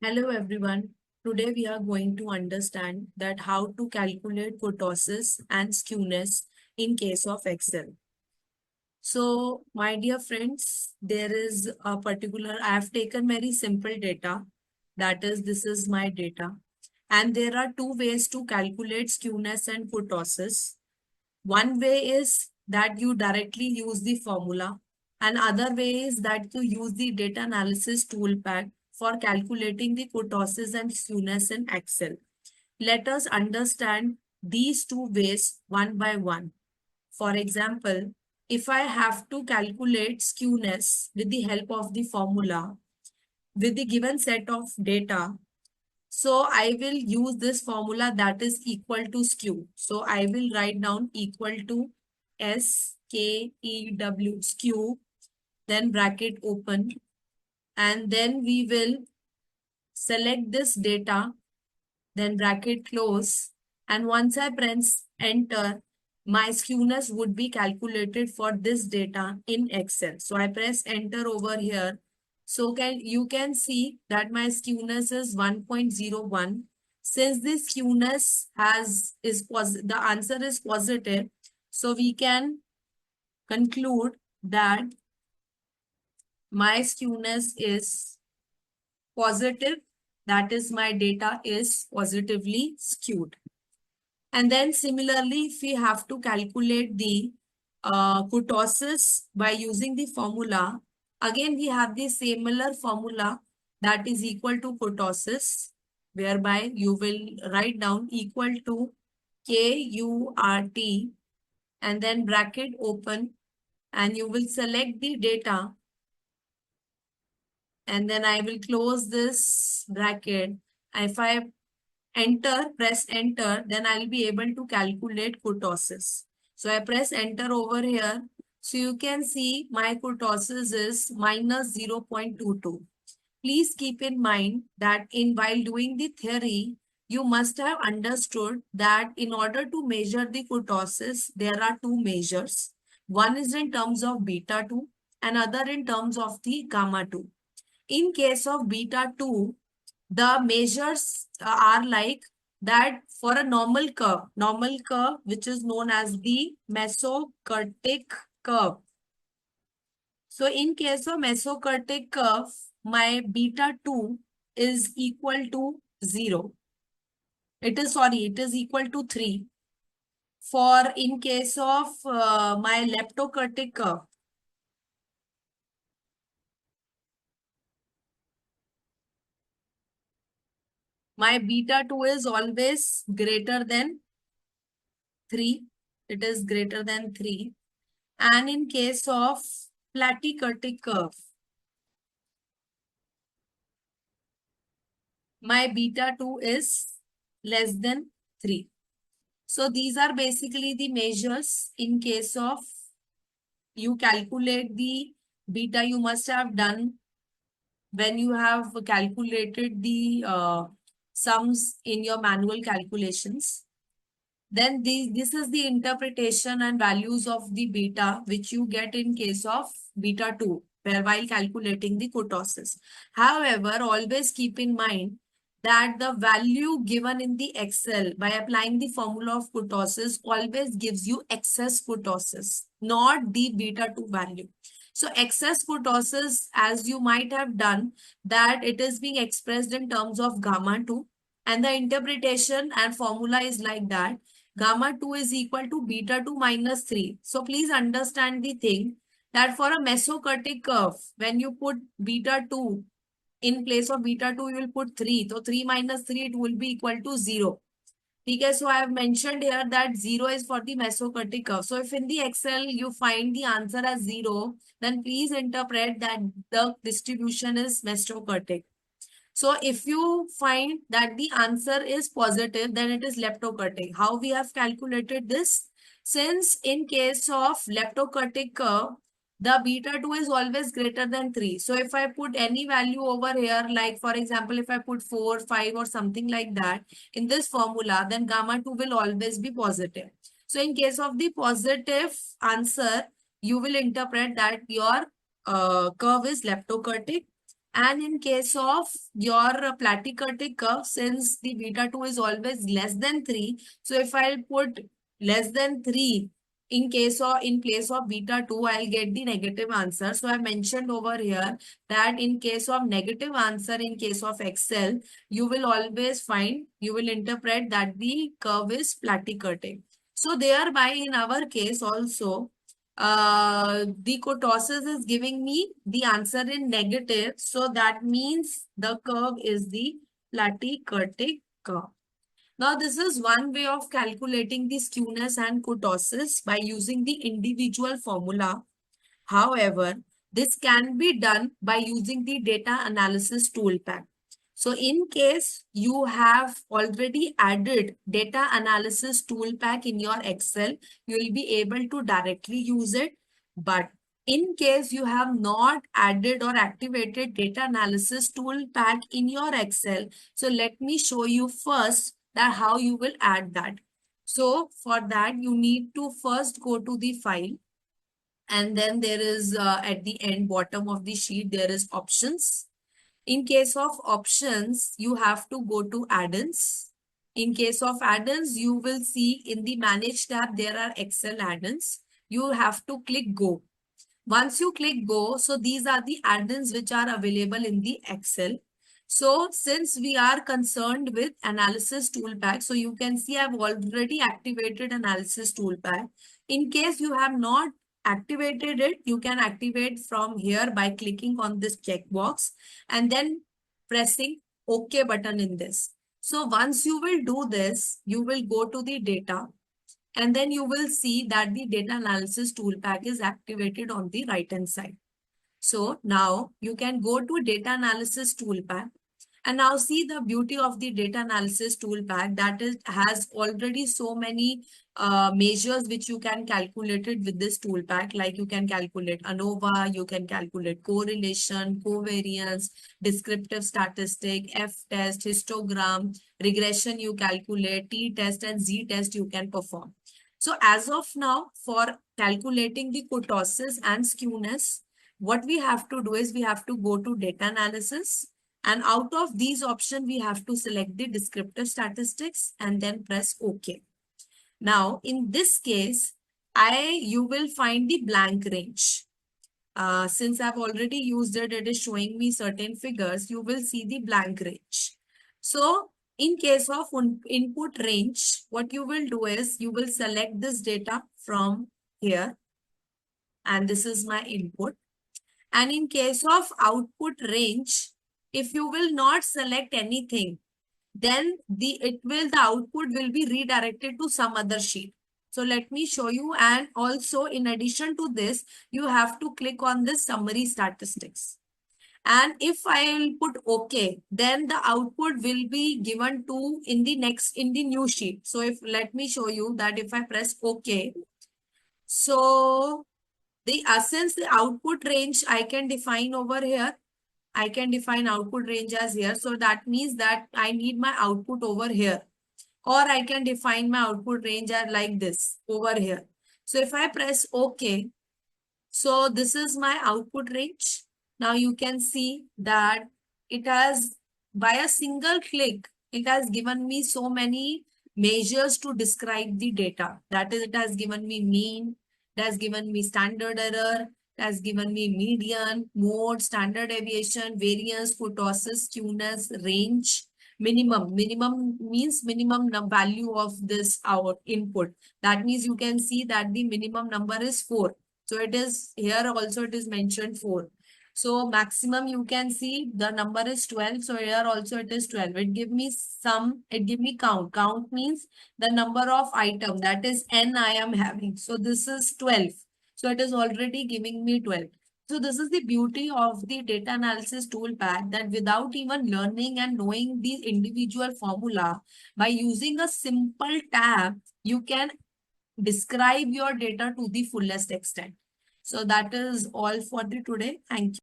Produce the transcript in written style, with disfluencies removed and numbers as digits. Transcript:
Hello everyone. Today we are going to understand that how to calculate kurtosis and skewness in case of Excel. So my dear friends, there is a particular, I have taken very simple data. That is, this is my data. And there are two ways to calculate skewness and kurtosis. One way is that you directly use the formula, and other way is that you use the data analysis toolpad for calculating the kurtosis and skewness in Excel. Let us understand these two ways one by one. For example, if I have to calculate skewness with the help of the formula with the given set of data, so I will use this formula that is equal to skew. So I will write down equal to SKEW skew, then bracket open, and then we will select this data, then bracket close. And once I press enter, my skewness would be calculated for this data in Excel. So I press enter over here. So you can see that my skewness is 1.01. Since this skewness the answer is positive, so we can conclude that my skewness is positive. That is, my data is positively skewed. And then similarly, if we have to calculate the kurtosis by using the formula, again we have the similar formula that is equal to kurtosis, whereby you will write down equal to KURT and then bracket open, and you will select the data, and then I will close this bracket. If I press enter, then I'll be able to calculate kurtosis. So I press enter over here. So you can see my kurtosis is minus 0.22. Please keep in mind that while doing the theory, you must have understood that in order to measure the kurtosis, there are two measures. One is in terms of beta 2 and other in terms of the gamma 2. In case of beta 2, the measures are like that for a normal curve which is known as the mesocurtic curve. So in case of mesocurtic curve, my beta 2 is equal to 0. It is equal to 3. For in case of my leptocurtic curve, my beta 2 is always greater than 3. It is greater than 3. And in case of platykurtic curve, my beta 2 is less than 3. So these are basically the measures in case of you calculate the beta. You must have done when you have calculated the sums in your manual calculations. Then this is the interpretation and values of the beta which you get in case of beta 2 while calculating the kurtosis. However, always keep in mind that the value given in the Excel by applying the formula of kurtosis always gives you excess kurtosis, not the beta 2 value. So excess kurtosis, as you might have done, that it is being expressed in terms of gamma 2, and the interpretation and formula is like that gamma 2 is equal to beta 2 minus 3. So please understand the thing that for a mesocurtic curve, when you put beta 2 in place of beta 2, you will put 3. So 3 minus 3, it will be equal to 0. Okay, so I have mentioned here that 0 is for the mesocurtic curve. So if in the Excel you find the answer as 0, then please interpret that the distribution is mesocurtic. So if you find that the answer is positive, then it is leptocurtic. How we have calculated this? Since in case of leptocurtic curve, the beta 2 is always greater than 3. So if I put any value over here, like for example, if I put 4, 5 or something like that in this formula, then gamma 2 will always be positive. So in case of the positive answer, you will interpret that your curve is leptocurtic. And in case of your plateautic curve, since the beta 2 is always less than 3, so if I'll put less than 3 in place of beta 2, I'll get the negative answer. So I mentioned over here that in case of negative answer, in case of Excel, you will always find, you will interpret that the curve is plateautic. So thereby in our case also, the kurtosis is giving me the answer in negative. So that means the curve is the plateautic curve. Now, this is one way of calculating the skewness and kurtosis by using the individual formula. However, this can be done by using the data analysis toolpack. So in case you have already added data analysis toolpack in your Excel, you will be able to directly use it. But in case you have not added or activated data analysis toolpack in your Excel, so let me show you first that how you will add that. So for that, you need to first go to the file, and then there is at the end bottom of the sheet there is options. In case of options, you have to go to add-ins. In case of add-ins, you will see in the manage tab there are Excel add-ins. You have to click go. Once you click go, so these are the add-ins which are available in the Excel. So since we are concerned with analysis toolpack, so you can see I've already activated analysis toolpack. In case you have not activated it, you can activate from here by clicking on this checkbox and then pressing OK button in this. So once you will do this, you will go to the data, and then you will see that the data analysis toolpack is activated on the right hand side. So now you can go to data analysis toolpack, and now see the beauty of the data analysis toolpack, that is has already so many measures which you can calculate it with this toolpack. Like you can calculate ANOVA, you can calculate correlation, covariance, descriptive statistic, F-test, histogram, regression you calculate, T-test and Z-test you can perform. So as of now, for calculating the kurtosis and skewness, what we have to do is we have to go to data analysis, and out of these options, we have to select the descriptive statistics and then press OK. Now, in this case, you will find the blank range. Since I've already used it, it is showing me certain figures. You will see the blank range. So, in case of input range, what you will do is you will select this data from here, and this is my input. And in case of output range, if you will not select anything, then the output will be redirected to some other sheet. So let me show you. And also in addition to this, you have to click on this summary statistics. And if I will put OK, then the output will be given to in the new sheet. So let me show you that if I press OK, so since the output range I can define over here, I can define output range as here. So that means that I need my output over here. Or I can define my output range as like this over here. So if I press OK, so this is my output range. Now you can see that it has, by a single click, it has given me so many measures to describe the data. That is, it has given me mean, it has given me standard error, it has given me median, mode, standard deviation, variance, kurtosis, skewness, range, minimum. Minimum means minimum value of this our input. That means you can see that the minimum number is 4. So it is here also it is mentioned 4. So maximum you can see the number is 12. So here also it is 12. It give me count. Count means the number of item, that is n I am having. So this is 12. So it is already giving me 12. So this is the beauty of the data analysis toolpack, that without even learning and knowing the individual formula, by using a simple tab, you can describe your data to the fullest extent. So that is all for the today. Thank you.